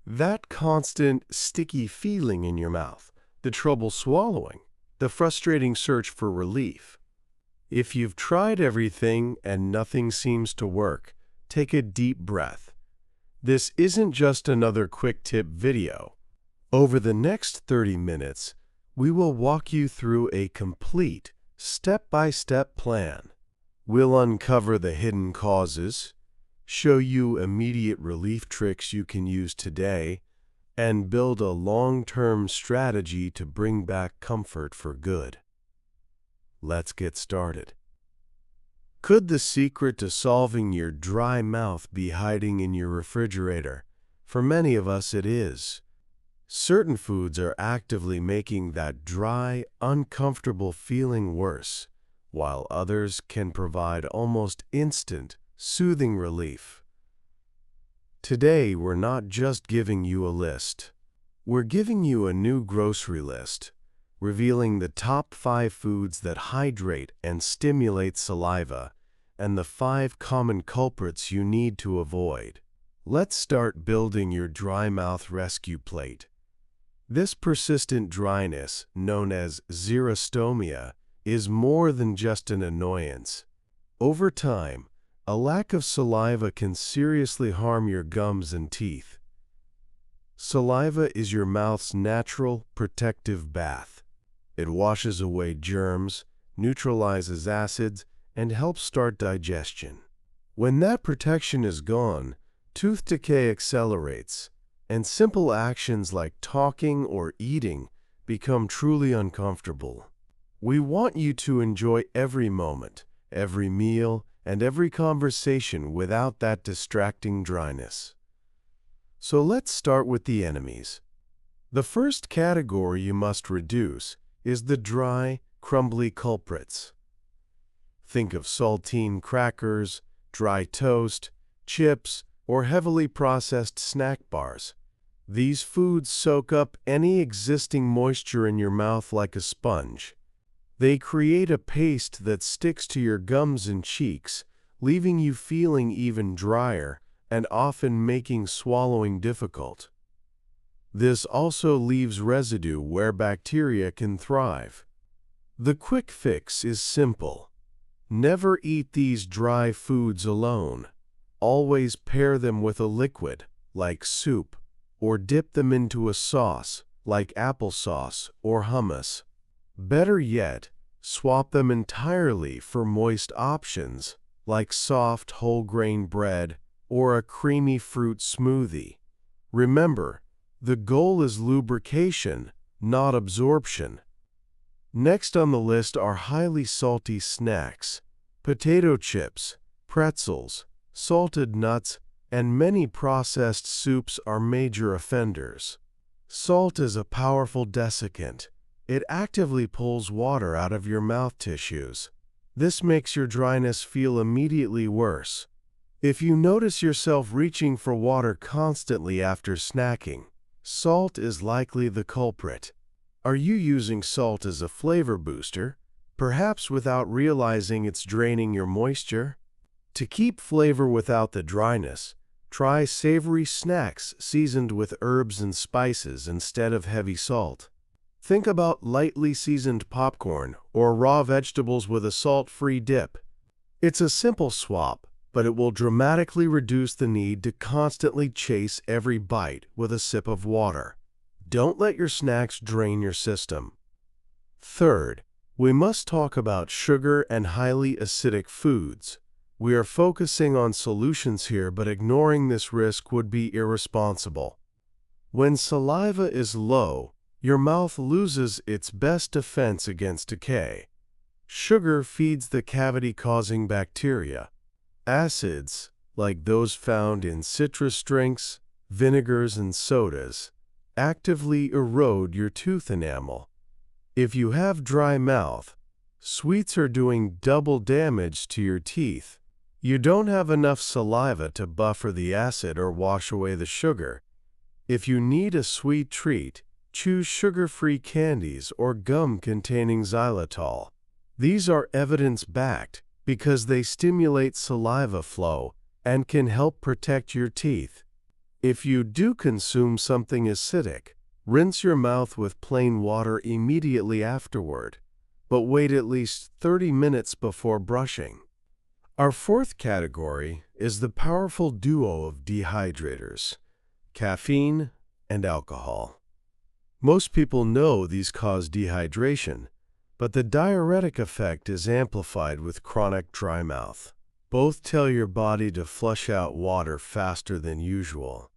That constant, sticky feeling in your mouth, the trouble swallowing, the frustrating search for relief. If you've tried everything and nothing seems to work, take a deep breath. This isn't just another quick tip video. Over the next 30 minutes, we will walk you through a complete, step-by-step plan. We'll uncover the hidden causes, show you immediate relief tricks you can use today, and build a long-term strategy to bring back comfort for good. Let's get started. Could the secret to solving your dry mouth be hiding in your refrigerator? For many of us, it is. Certain foods are actively making that dry, uncomfortable feeling worse, while others can provide almost instant, soothing relief. Today, we're not just giving you a list. We're giving you a new grocery list, revealing the top 5 foods that hydrate and stimulate saliva, and the 5 common culprits you need to avoid. Let's start building your dry mouth rescue plate. This persistent dryness, known as xerostomia, is more than just an annoyance. Over time, a lack of saliva can seriously harm your gums and teeth. Saliva is your mouth's natural, protective bath. It washes away germs, neutralizes acids, and helps start digestion. When that protection is gone, tooth decay accelerates, and simple actions like talking or eating become truly uncomfortable. We want you to enjoy every moment, every meal, and every conversation without that distracting dryness. So let's start with the enemies. The first category you must reduce is the dry, crumbly culprits. Think of saltine crackers, dry toast, chips, or heavily processed snack bars. These foods soak up any existing moisture in your mouth like a sponge. They create a paste that sticks to your gums and cheeks, leaving you feeling even drier and often making swallowing difficult. This also leaves residue where bacteria can thrive. The quick fix is simple. Never eat these dry foods alone. Always pair them with a liquid, like soup, or dip them into a sauce, like applesauce or hummus. Better yet, swap them entirely for moist options, like soft whole-grain bread or a creamy fruit smoothie. Remember, the goal is lubrication, not absorption. Next on the list are highly salty snacks. Potato chips, pretzels, salted nuts, and many processed soups are major offenders. Salt is a powerful desiccant. It actively pulls water out of your mouth tissues. This makes your dryness feel immediately worse. If you notice yourself reaching for water constantly after snacking, salt is likely the culprit. Are you using salt as a flavor booster, perhaps without realizing it's draining your moisture? To keep flavor without the dryness, try savory snacks seasoned with herbs and spices instead of heavy salt. Think about lightly seasoned popcorn or raw vegetables with a salt-free dip. It's a simple swap, but it will dramatically reduce the need to constantly chase every bite with a sip of water. Don't let your snacks drain your system. Third, we must talk about sugar and highly acidic foods. We are focusing on solutions here, but ignoring this risk would be irresponsible. When saliva is low, your mouth loses its best defense against decay. Sugar feeds the cavity-causing bacteria. Acids, like those found in citrus drinks, vinegars, and sodas, actively erode your tooth enamel. If you have dry mouth, sweets are doing double damage to your teeth. You don't have enough saliva to buffer the acid or wash away the sugar. If you need a sweet treat, choose sugar-free candies or gum containing xylitol. These are evidence-backed because they stimulate saliva flow and can help protect your teeth. If you do consume something acidic, rinse your mouth with plain water immediately afterward, but wait at least 30 minutes before brushing. Our fourth category is the powerful duo of dehydrators, caffeine and alcohol. Most people know these cause dehydration, but the diuretic effect is amplified with chronic dry mouth. Both tell your body to flush out water faster than usual.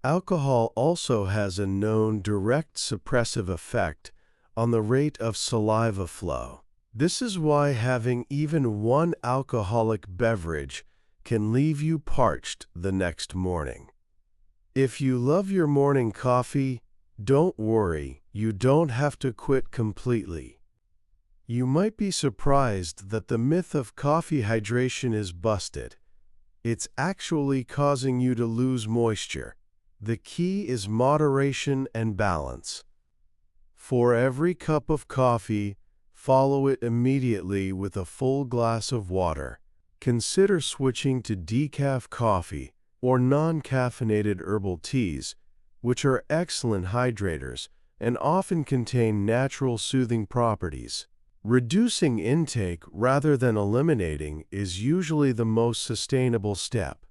Alcohol also has a known direct suppressive effect on the rate of saliva flow. This is why having even one alcoholic beverage can leave you parched the next morning. If you love your morning coffee, don't worry, you don't have to quit completely. You might be surprised that the myth of coffee hydration is busted. It's actually causing you to lose moisture. The key is moderation and balance. For every cup of coffee, follow it immediately with a full glass of water. Consider switching to decaf coffee or non-caffeinated herbal teas, which are excellent hydrators and often contain natural soothing properties. Reducing intake rather than eliminating is usually the most sustainable step.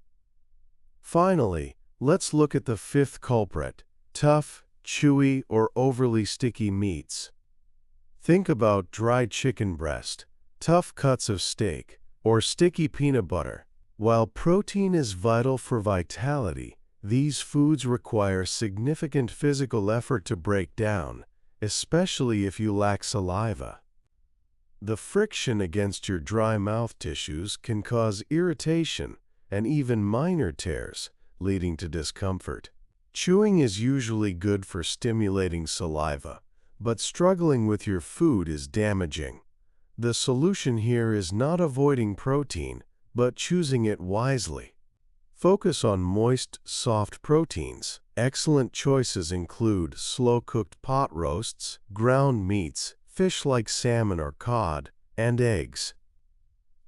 Finally, let's look at the fifth culprit: tough, chewy, or overly sticky meats. Think about dry chicken breast, tough cuts of steak, or sticky peanut butter. While protein is vital for vitality, these foods require significant physical effort to break down, especially if you lack saliva. The friction against your dry mouth tissues can cause irritation and even minor tears, leading to discomfort. Chewing is usually good for stimulating saliva, but struggling with your food is damaging. The solution here is not avoiding protein, but choosing it wisely. Focus on moist, soft proteins. Excellent choices include slow-cooked pot roasts, ground meats, fish like salmon or cod, and eggs.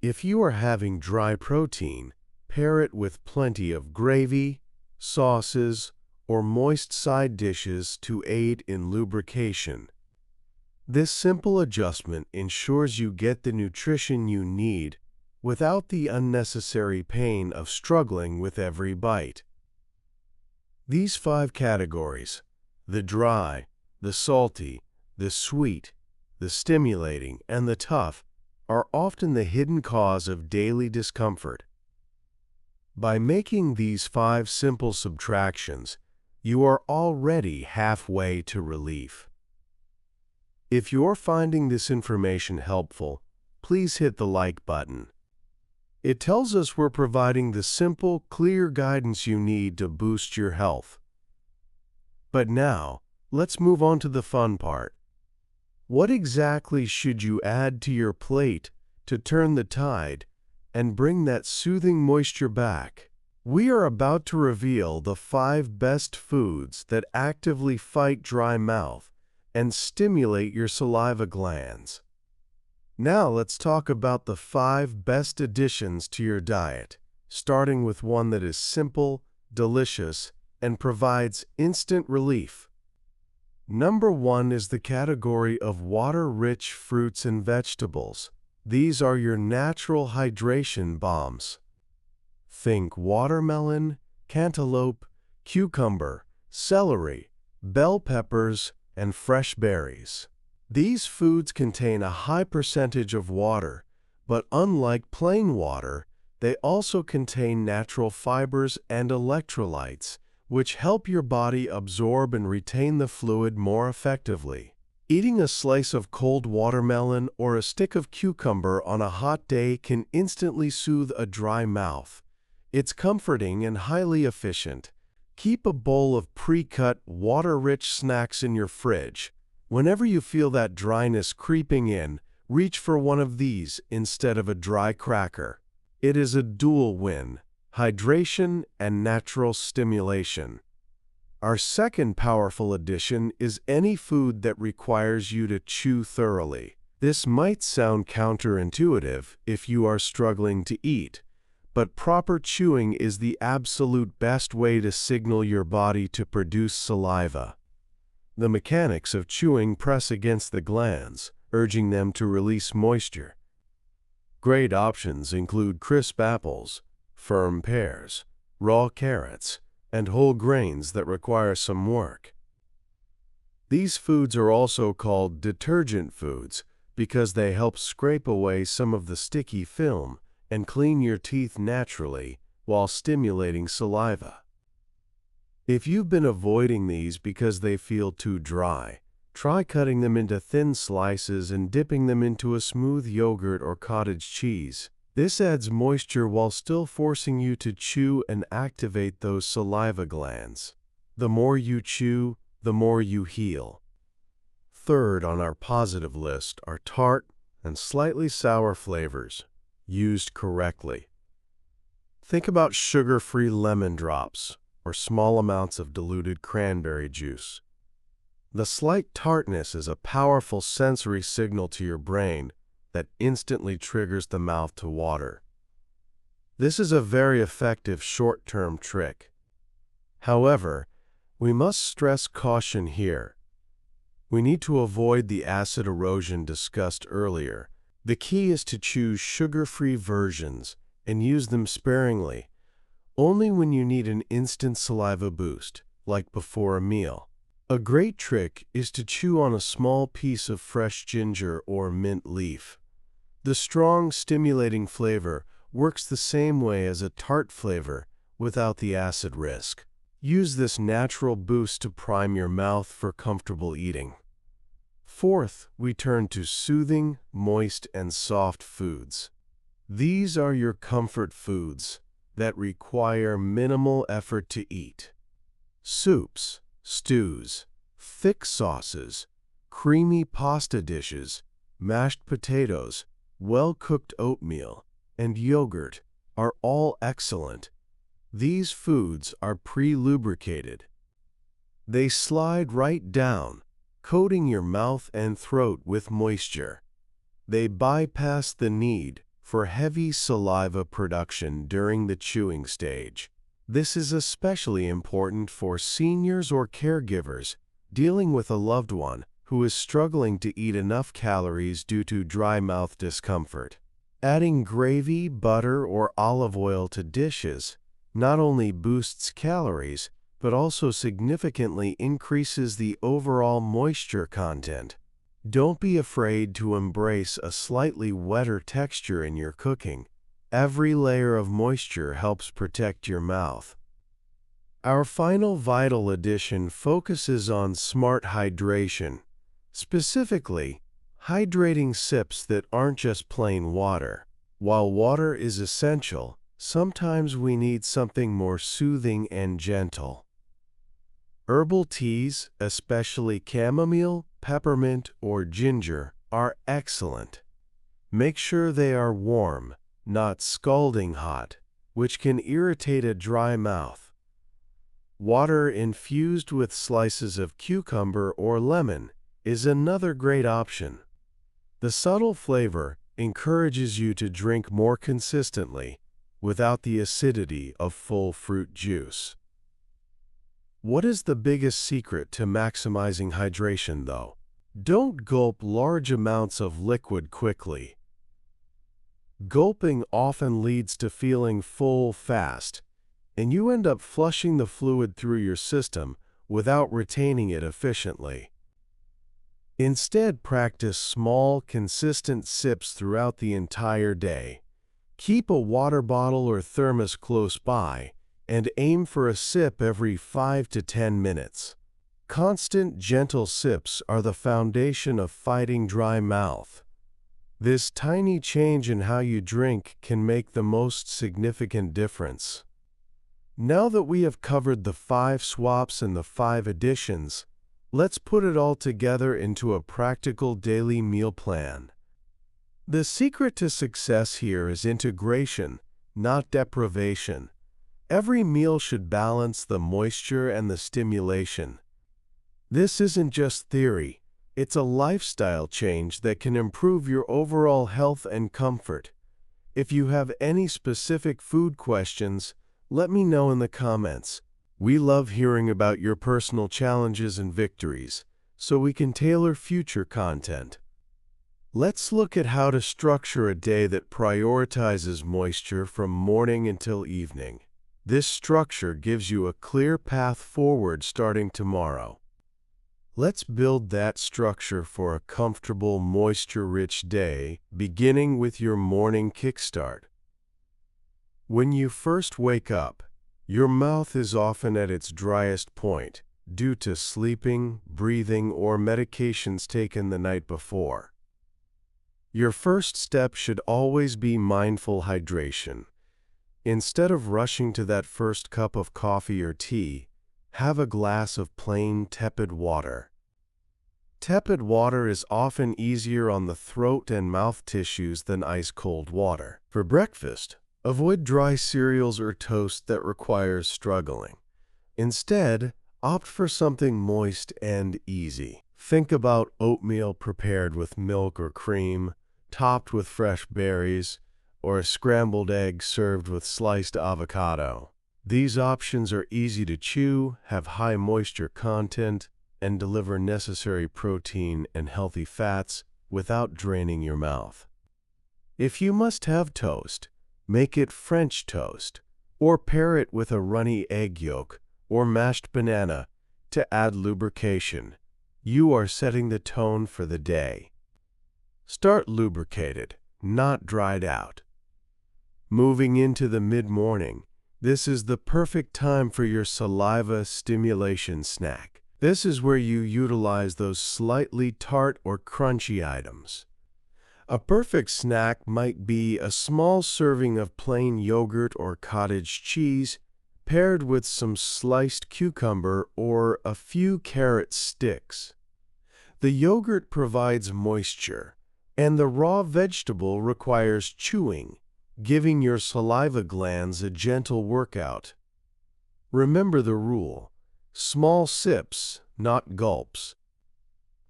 If you are having dry protein, pair it with plenty of gravy, sauces, or moist side dishes to aid in lubrication. This simple adjustment ensures you get the nutrition you need without the unnecessary pain of struggling with every bite. These 5 categories, the dry, the salty, the sweet, the stimulating, and the tough, are often the hidden cause of daily discomfort. By making these 5 simple subtractions, you are already halfway to relief. If you're finding this information helpful, please hit the like button. It tells us we're providing the simple, clear guidance you need to boost your health. But now, let's move on to the fun part. What exactly should you add to your plate to turn the tide and bring that soothing moisture back? We are about to reveal the 5 best foods that actively fight dry mouth and stimulate your saliva glands. Now let's talk about the 5 best additions to your diet, starting with one that is simple, delicious, and provides instant relief. Number 1 is the category of water-rich fruits and vegetables. These are your natural hydration bombs. Think watermelon, cantaloupe, cucumber, celery, bell peppers, and fresh berries. These foods contain a high percentage of water, but unlike plain water, they also contain natural fibers and electrolytes, which help your body absorb and retain the fluid more effectively. Eating a slice of cold watermelon or a stick of cucumber on a hot day can instantly soothe a dry mouth. It's comforting and highly efficient. Keep a bowl of pre-cut, water-rich snacks in your fridge. Whenever you feel that dryness creeping in, reach for one of these instead of a dry cracker. It is a dual win: hydration and natural stimulation. Our second powerful addition is any food that requires you to chew thoroughly. This might sound counterintuitive if you are struggling to eat, but proper chewing is the absolute best way to signal your body to produce saliva. The mechanics of chewing press against the glands, urging them to release moisture. Great options include crisp apples, firm pears, raw carrots, and whole grains that require some work. These foods are also called detergent foods because they help scrape away some of the sticky film and clean your teeth naturally while stimulating saliva. If you've been avoiding these because they feel too dry, try cutting them into thin slices and dipping them into a smooth yogurt or cottage cheese. This adds moisture while still forcing you to chew and activate those saliva glands. The more you chew, the more you heal. Third on our positive list are tart and slightly sour flavors, used correctly. Think about sugar-free lemon drops or small amounts of diluted cranberry juice. The slight tartness is a powerful sensory signal to your brain that instantly triggers the mouth to water. This is a very effective short-term trick. However, we must stress caution here. We need to avoid the acid erosion discussed earlier. The key is to choose sugar-free versions and use them sparingly, only when you need an instant saliva boost, like before a meal. A great trick is to chew on a small piece of fresh ginger or mint leaf. The strong, stimulating flavor works the same way as a tart flavor without the acid risk. Use this natural boost to prime your mouth for comfortable eating. Fourth, we turn to soothing, moist, and soft foods. These are your comfort foods that require minimal effort to eat. Soups, stews, thick sauces, creamy pasta dishes, mashed potatoes, well-cooked oatmeal, and yogurt are all excellent. These foods are pre-lubricated. They slide right down, coating your mouth and throat with moisture. They bypass the need for heavy saliva production during the chewing stage. This is especially important for seniors or caregivers dealing with a loved one who is struggling to eat enough calories due to dry mouth discomfort. Adding gravy, butter, or olive oil to dishes not only boosts calories, but also significantly increases the overall moisture content. Don't be afraid to embrace a slightly wetter texture in your cooking. Every layer of moisture helps protect your mouth. Our final vital addition focuses on smart hydration, specifically, hydrating sips that aren't just plain water. While water is essential, sometimes we need something more soothing and gentle. Herbal teas, especially chamomile, peppermint, or ginger, are excellent. Make sure they are warm, not scalding hot, which can irritate a dry mouth. Water infused with slices of cucumber or lemon is another great option. The subtle flavor encourages you to drink more consistently without the acidity of full fruit juice. What is the biggest secret to maximizing hydration, though? Don't gulp large amounts of liquid quickly. Gulping often leads to feeling full fast, and you end up flushing the fluid through your system without retaining it efficiently. Instead, practice small, consistent sips throughout the entire day. Keep a water bottle or thermos close by, and aim for a sip every 5 to 10 minutes. Constant, gentle sips are the foundation of fighting dry mouth. This tiny change in how you drink can make the most significant difference. Now that we have covered the 5 swaps and the 5 additions, let's put it all together into a practical daily meal plan. The secret to success here is integration, not deprivation. Every meal should balance the moisture and the stimulation. This isn't just theory, it's a lifestyle change that can improve your overall health and comfort. If you have any specific food questions, let me know in the comments. We love hearing about your personal challenges and victories, so we can tailor future content. Let's look at how to structure a day that prioritizes moisture from morning until evening. This structure gives you a clear path forward starting tomorrow. Let's build that structure for a comfortable, moisture-rich day, beginning with your morning kickstart. When you first wake up, your mouth is often at its driest point due to sleeping, breathing, or medications taken the night before. Your first step should always be mindful hydration. Instead of rushing to that first cup of coffee or tea, have a glass of plain, tepid water. Tepid water is often easier on the throat and mouth tissues than ice-cold water. For breakfast, avoid dry cereals or toast that requires struggling. Instead, opt for something moist and easy. Think about oatmeal prepared with milk or cream, topped with fresh berries, or a scrambled egg served with sliced avocado. These options are easy to chew, have high moisture content, and deliver necessary protein and healthy fats without draining your mouth. If you must have toast, make it French toast, or pair it with a runny egg yolk or mashed banana to add lubrication. You are setting the tone for the day. Start lubricated, not dried out. Moving into the mid-morning, this is the perfect time for your saliva stimulation snack. This is where you utilize those slightly tart or crunchy items. A perfect snack might be a small serving of plain yogurt or cottage cheese paired with some sliced cucumber or a few carrot sticks. The yogurt provides moisture, and the raw vegetable requires chewing, giving your saliva glands a gentle workout. Remember the rule: small sips, not gulps.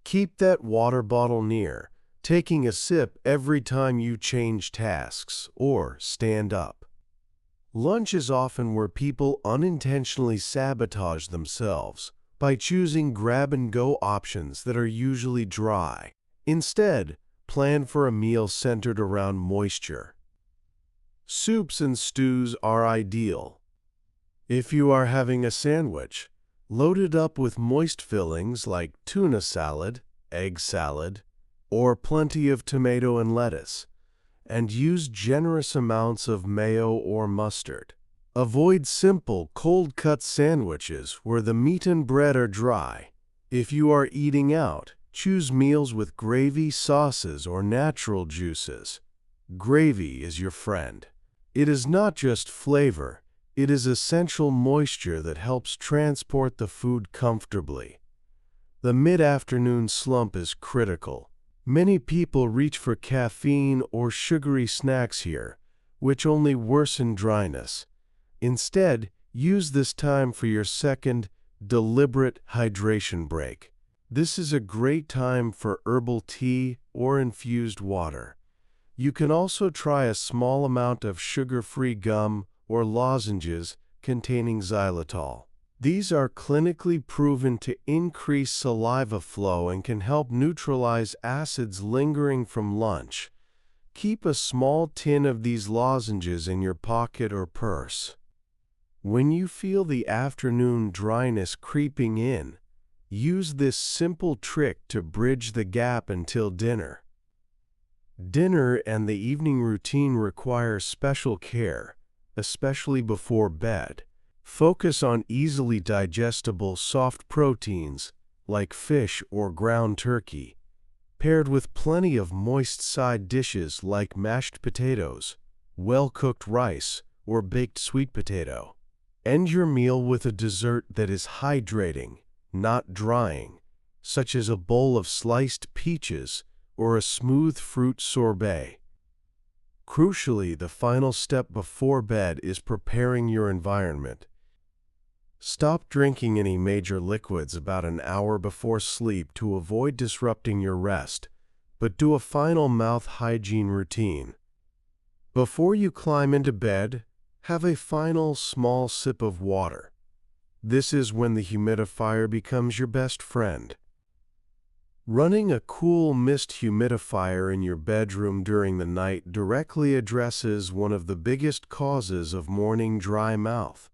Keep that water bottle near, taking a sip every time you change tasks or stand up. Lunch is often where people unintentionally sabotage themselves by choosing grab-and-go options that are usually dry. Instead, plan for a meal centered around moisture. Soups and stews are ideal. If you are having a sandwich, load it up with moist fillings like tuna salad, egg salad, or plenty of tomato and lettuce, and use generous amounts of mayo or mustard. Avoid simple, cold-cut sandwiches where the meat and bread are dry. If you are eating out, choose meals with gravy, sauces, or natural juices. Gravy is your friend. It is not just flavor, it is essential moisture that helps transport the food comfortably. The mid-afternoon slump is critical. Many people reach for caffeine or sugary snacks here, which only worsen dryness. Instead, use this time for your second, deliberate hydration break. This is a great time for herbal tea or infused water. You can also try a small amount of sugar-free gum or lozenges containing xylitol. These are clinically proven to increase saliva flow and can help neutralize acids lingering from lunch. Keep a small tin of these lozenges in your pocket or purse. When you feel the afternoon dryness creeping in, use this simple trick to bridge the gap until dinner. Dinner and the evening routine require special care, especially before bed. Focus on easily digestible soft proteins like fish or ground turkey, paired with plenty of moist side dishes like mashed potatoes, well-cooked rice, or baked sweet potato. End your meal with a dessert that is hydrating, not drying, such as a bowl of sliced peaches or a smooth fruit sorbet. Crucially, the final step before bed is preparing your environment. Stop drinking any major liquids about an hour before sleep to avoid disrupting your rest, but do a final mouth hygiene routine. Before you climb into bed, have a final small sip of water. This is when the humidifier becomes your best friend. Running a cool mist humidifier in your bedroom during the night directly addresses one of the biggest causes of morning dry mouth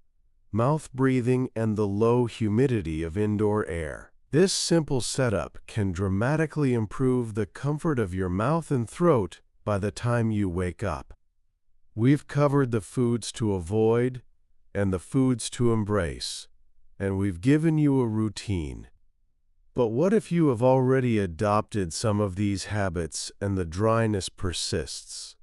breathing, and the low humidity of indoor air. This simple setup can dramatically improve the comfort of your mouth and throat by the time you wake up. We've covered the foods to avoid and the foods to embrace, and we've given you a routine. But what if you have already adopted some of these habits and the dryness persists?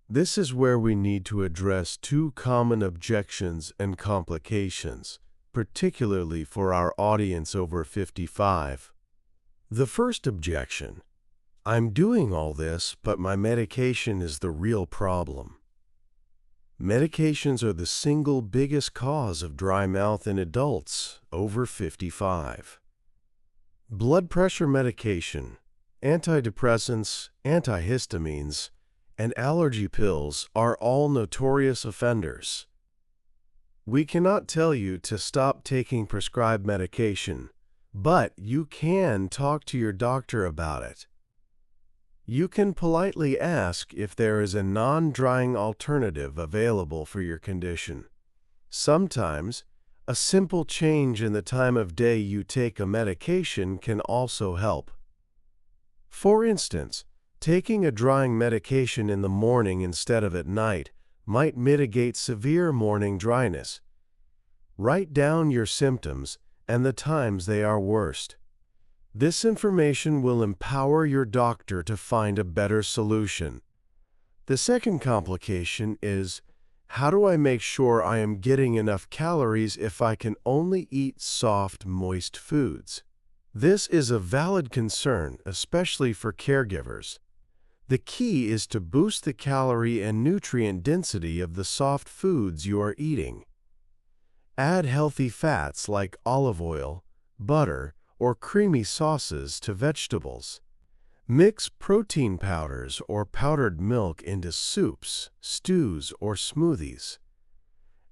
This is where we need to address two common objections and complications, particularly for our audience over 55. The first objection: I'm doing all this, but my medication is the real problem. Medications are the single biggest cause of dry mouth in adults over 55. Blood pressure medication, antidepressants, antihistamines, and allergy pills are all notorious offenders. We cannot tell you to stop taking prescribed medication, but you can talk to your doctor about it. You can politely ask if there is a non-drying alternative available for your condition. Sometimes, a simple change in the time of day you take a medication can also help. For instance, taking a drying medication in the morning instead of at night might mitigate severe morning dryness. Write down your symptoms and the times they are worst. This information will empower your doctor to find a better solution. The second complication is, how do I make sure I am getting enough calories if I can only eat soft, moist foods? This is a valid concern, especially for caregivers. The key is to boost the calorie and nutrient density of the soft foods you are eating. Add healthy fats like olive oil, butter, or creamy sauces to vegetables. Mix protein powders or powdered milk into soups, stews, or smoothies.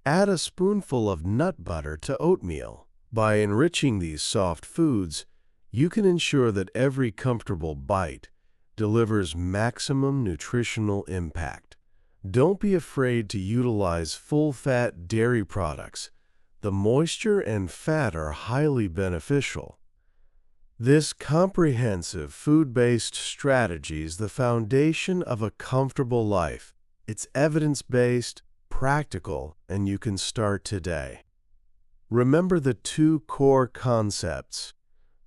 Add a spoonful of nut butter to oatmeal. By enriching these soft foods, you can ensure that every comfortable bite delivers maximum nutritional impact. Don't be afraid to utilize full-fat dairy products. The moisture and fat are highly beneficial. This comprehensive food-based strategy is the foundation of a comfortable life. It's evidence-based, practical, and you can start today. Remember the two core concepts: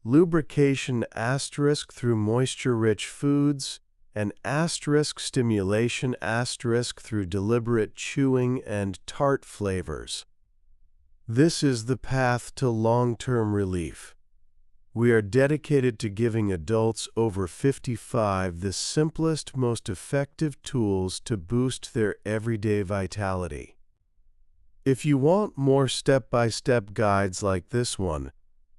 lubrication * through moisture-rich foods, and * stimulation * through deliberate chewing and tart flavors. This is the path to long-term relief. We are dedicated to giving adults over 55 the simplest, most effective tools to boost their everyday vitality. If you want more step-by-step guides like this one,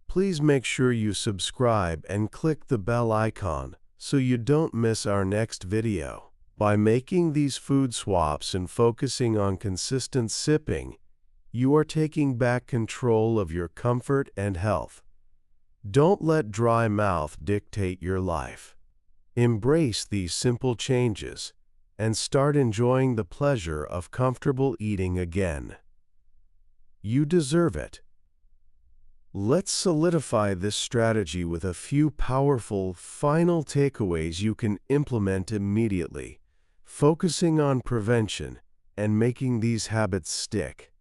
please make sure you subscribe and click the bell icon so you don't miss our next video. By making these food swaps and focusing on consistent sipping, you are taking back control of your comfort and health. Don't let dry mouth dictate your life. Embrace these simple changes and start enjoying the pleasure of comfortable eating again. You deserve it. Let's solidify this strategy with a few powerful final takeaways you can implement immediately, focusing on prevention and making these habits stick.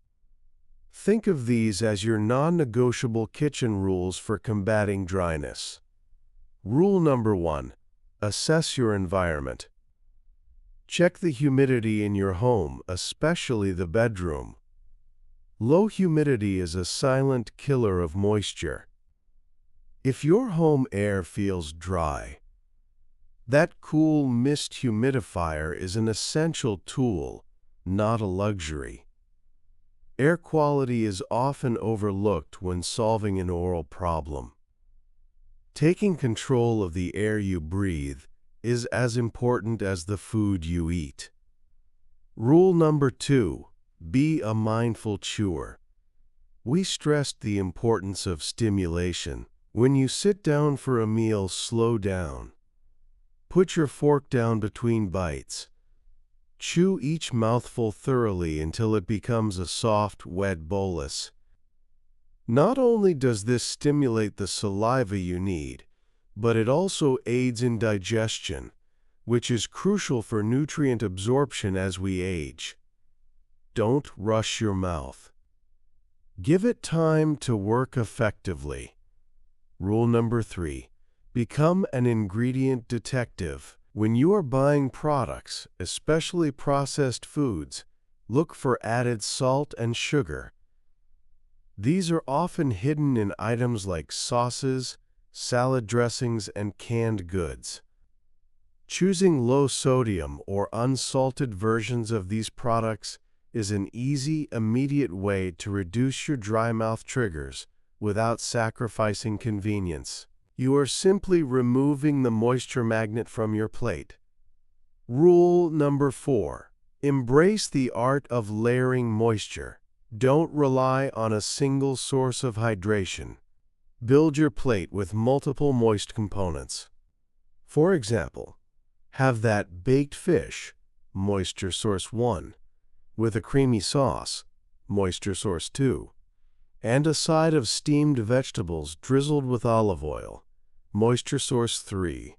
Think of these as your non-negotiable kitchen rules for combating dryness. Rule number 1: assess your environment. Check the humidity in your home, especially the bedroom. Low humidity is a silent killer of moisture. If your home air feels dry, that cool mist humidifier is an essential tool, not a luxury. Air quality is often overlooked when solving an oral problem. Taking control of the air you breathe is as important as the food you eat. Rule number 2, be a mindful chewer. We stressed the importance of stimulation. When you sit down for a meal, slow down. Put your fork down between bites. Chew each mouthful thoroughly until it becomes a soft, wet bolus. Not only does this stimulate the saliva you need, but it also aids in digestion, which is crucial for nutrient absorption as we age. Don't rush your mouth. Give it time to work effectively. Rule number 3, become an ingredient detective. When you are buying products, especially processed foods, look for added salt and sugar. These are often hidden in items like sauces, salad dressings, and canned goods. Choosing low-sodium or unsalted versions of these products is an easy, immediate way to reduce your dry mouth triggers without sacrificing convenience. You are simply removing the moisture magnet from your plate. Rule number 4, embrace the art of layering moisture. Don't rely on a single source of hydration. Build your plate with multiple moist components. For example, have that baked fish, moisture source 1, with a creamy sauce, moisture source 2, and a side of steamed vegetables drizzled with olive oil, moisture source 3.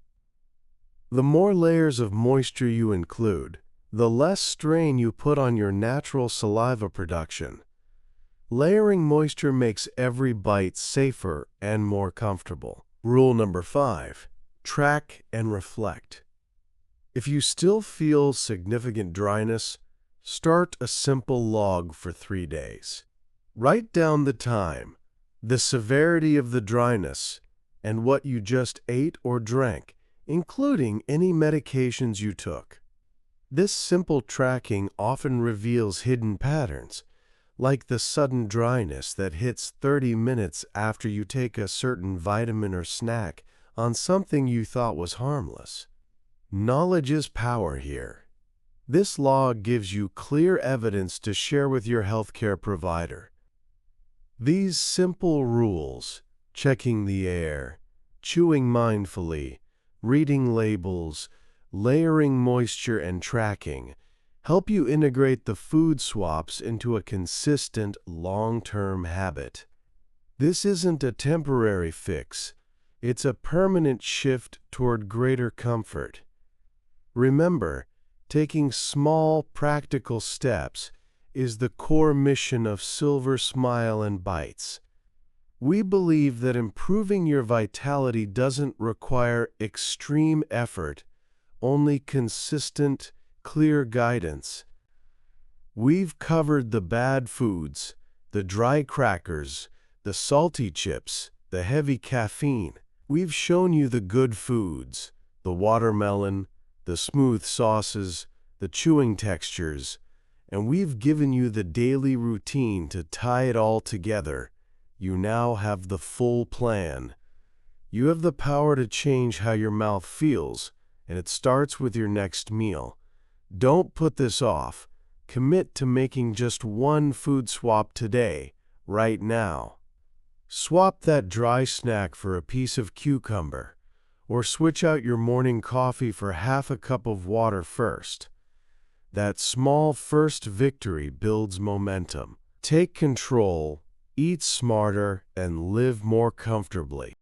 The more layers of moisture you include, the less strain you put on your natural saliva production. Layering moisture makes every bite safer and more comfortable. Rule number 5, track and reflect. If you still feel significant dryness, start a simple log for 3 days. Write down the time, the severity of the dryness, and what you just ate or drank, including any medications you took. This simple tracking often reveals hidden patterns, like the sudden dryness that hits 30 minutes after you take a certain vitamin or snack on something you thought was harmless. Knowledge is power here. This log gives you clear evidence to share with your healthcare provider. These simple rules, checking the air, chewing mindfully, reading labels, layering moisture, and tracking, help you integrate the food swaps into a consistent, long-term habit. This isn't a temporary fix. It's a permanent shift toward greater comfort. Remember, taking small, practical steps is the core mission of Silver Smile and Bites. We believe that improving your vitality doesn't require extreme effort, only consistent, clear guidance. We've covered the bad foods, the dry crackers, the salty chips, the heavy caffeine. We've shown you the good foods, the watermelon, the smooth sauces, the chewing textures, and we've given you the daily routine to tie it all together. You now have the full plan. You have the power to change how your mouth feels, and it starts with your next meal. Don't put this off. Commit to making just one food swap today, right now. Swap that dry snack for a piece of cucumber, or switch out your morning coffee for half a cup of water first. That small first victory builds momentum. Take control, eat smarter, and live more comfortably.